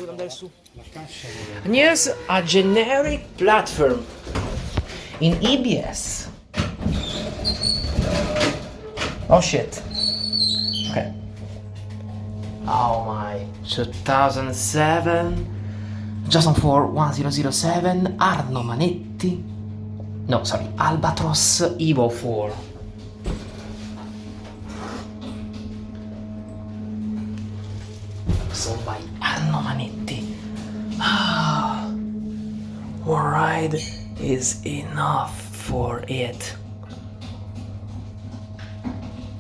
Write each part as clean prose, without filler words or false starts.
And here's a generic platform in EBS. Oh shit. Okay. Oh my. 2007. Jason 4 1007. Arno Manetti. No, sorry. Albatross Evo4. Sold by Arno Manetti. One ride is enough for it.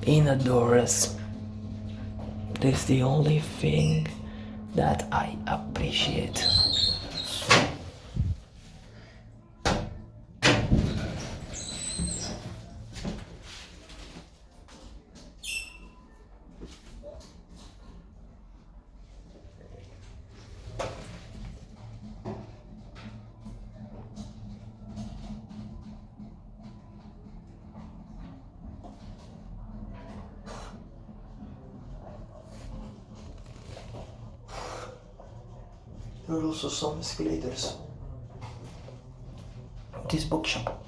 Innerdoorless. This is the only thing that I appreciate. There are also some escalators. This bookshop.